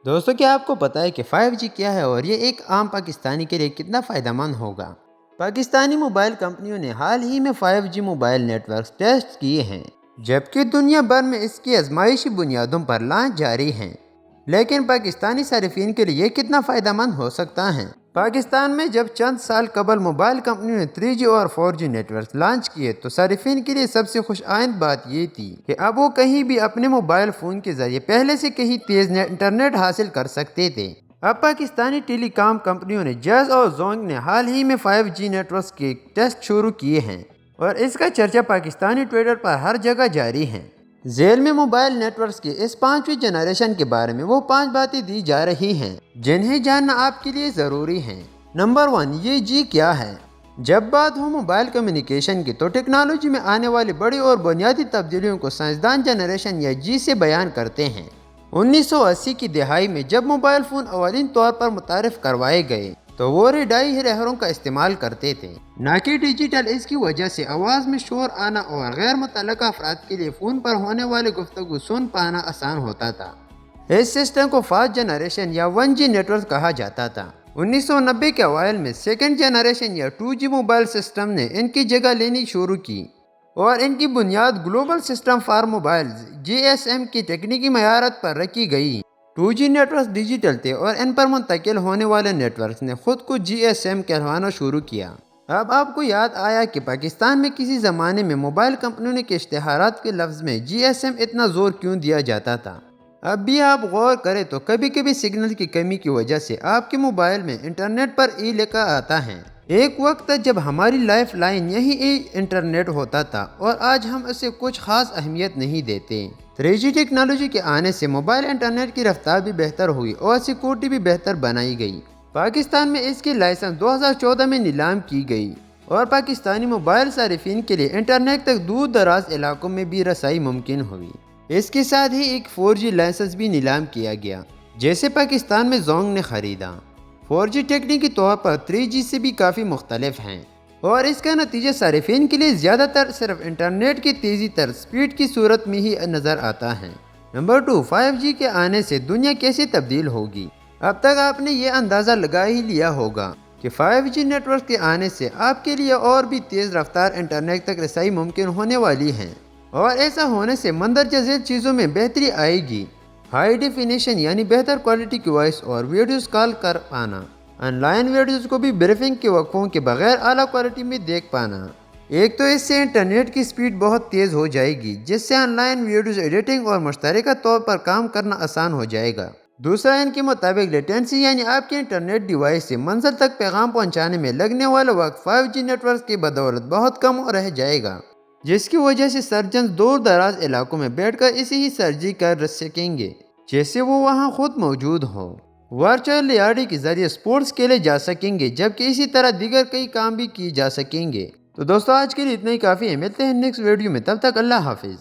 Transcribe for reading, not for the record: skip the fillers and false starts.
دوستوں کیا آپ کو پتا ہے کہ 5G کیا ہے اور یہ ایک عام پاکستانی کے لیے کتنا فائدہ مند ہوگا؟ پاکستانی موبائل کمپنیوں نے حال ہی میں 5G mobile net works test کیے ہیں، جبکہ دنیا بھر میں اس کی آزمائشی بنیادوں پر لانچ جاری ہیں۔ لیکن پاکستانی صارفین کے لیے یہ کتنا فائدہ مند ہو سکتا ہے؟ پاکستان میں جب چند سال قبل موبائل کمپنیوں نے 3G اور 4G نیٹ ورک لانچ کیے تو صارفین کے لیے سب سے خوش آئند بات یہ تھی کہ اب وہ کہیں بھی اپنے موبائل فون کے ذریعے پہلے سے کہیں تیز انٹرنیٹ حاصل کر سکتے تھے۔ اب پاکستانی ٹیلی کام کمپنیوں نے جیز اور زونگ نے حال ہی میں 5G نیٹ ورکس کے ٹیسٹ شروع کیے ہیں اور اس کا چرچا پاکستانی ٹویٹر پر ہر جگہ جاری ہے۔ ذیل میں موبائل نیٹ ورکس کے اس 5ویں جنریشن کے بارے میں وہ 5 باتیں دی جا رہی ہیں جنہیں جاننا آپ کے لیے ضروری ہے۔ نمبر 1، یہ جی کیا ہے؟ جب بات ہو موبائل کمیونیکیشن کی تو ٹیکنالوجی میں آنے والی بڑی اور بنیادی تبدیلیوں کو سائنسدان جنریشن یا جی سے بیان کرتے ہیں۔ 1980 کی دہائی میں جب موبائل فون اولین طور پر متعارف کروائے گئے تو وہ ریڈائی رہروں کا استعمال کرتے تھے، نہ کہ ڈیجیٹل۔ اس کی وجہ سے آواز میں شور آنا اور غیر متعلقہ افراد کے لیے فون پر ہونے والے گفتگو سن پانا آسان ہوتا تھا۔ اس سسٹم کو فاسٹ جنریشن یا 1G نیٹ ورک کہا جاتا تھا۔ 1990 کے اوائل میں سیکنڈ جنریشن یا 2G موبائل سسٹم نے ان کی جگہ لینی شروع کی اور ان کی بنیاد global system for mobiles GSM کی تکنیکی مہارت پر رکھی گئی۔ 2G نیٹ ورکس ڈیجیٹل تھے اور ان پر منتقل ہونے والے نیٹ ورکس نے خود کو GSM کہلانا شروع کیا۔ اب آپ کو یاد آیا کہ پاکستان میں کسی زمانے میں موبائل کمپنیوں کے اشتہارات کے لفظ میں GSM اتنا زور کیوں دیا جاتا تھا؟ اب بھی آپ غور کریں تو کبھی کبھی سگنل کی کمی کی وجہ سے آپ کے موبائل میں انٹرنیٹ پر ای لکھا آتا ہے۔ ایک وقت تھا جب ہماری لائف لائن یہی انٹرنیٹ ہوتا تھا اور آج ہم اسے کچھ خاص اہمیت نہیں دیتے۔ 3G ٹیکنالوجی کے آنے سے موبائل انٹرنیٹ کی رفتار بھی بہتر ہوئی اور سیکورٹی بھی بہتر بنائی گئی۔ پاکستان میں اس کی لائسنس 2014 میں نیلام کی گئی اور پاکستانی موبائل صارفین کے لیے انٹرنیٹ تک دور دراز علاقوں میں بھی رسائی ممکن ہوئی۔ اس کے ساتھ ہی ایک 4G لائسنس بھی نیلام کیا گیا جیسے پاکستان میں زونگ نے خریدا۔ 4G ٹیکنیکی طور پر 3G سے بھی کافی مختلف ہیں اور اس کا نتیجہ صارفین کے لیے زیادہ تر صرف انٹرنیٹ کی تیزی تر سپیڈ کی صورت میں ہی نظر آتا ہے۔ نمبر 2، 5G کے آنے سے دنیا کیسے تبدیل ہوگی؟ اب تک آپ نے یہ اندازہ لگا ہی لیا ہوگا کہ 5G نیٹ ورک کے آنے سے آپ کے لیے اور بھی تیز رفتار انٹرنیٹ تک رسائی ممکن ہونے والی ہے اور ایسا ہونے سے مندرجہ ذیل چیزوں میں بہتری آئے گی۔ ہائی ڈیفینیشن یعنی بہتر کوالٹی کی وائس اور ویڈیوز کال کر پانا، آن لائن ویڈیوز کو بھی بریفنگ کے وقفوں کے بغیر اعلیٰ کوالٹی میں دیکھ پانا۔ ایک تو اس سے انٹرنیٹ کی سپیڈ بہت تیز ہو جائے گی جس سے آن لائن ویڈیوز ایڈیٹنگ اور مشترکہ طور پر کام کرنا آسان ہو جائے گا۔ دوسرا، ان کے مطابق لیٹنسی یعنی آپ کے انٹرنیٹ ڈیوائس سے منزل تک پیغام پہنچانے میں لگنے والا وقت 5G نیٹ ورک کی بدولت بہت کم رہ جائے گا، جس کی وجہ سے سرجنز دور دراز علاقوں میں بیٹھ کر اسی ہی سرجری کر سکیں گے جیسے وہ وہاں خود موجود ہوں۔ ورچوئل ریالٹی کے ذریعے سپورٹس کھیلے جا سکیں گے جبکہ اسی طرح دیگر کئی کام بھی کیے جا سکیں گے۔ تو دوستو آج کے لیے اتنا ہی کافی ہے، ملتے ہیں نیکسٹ ویڈیو میں، تب تک اللہ حافظ۔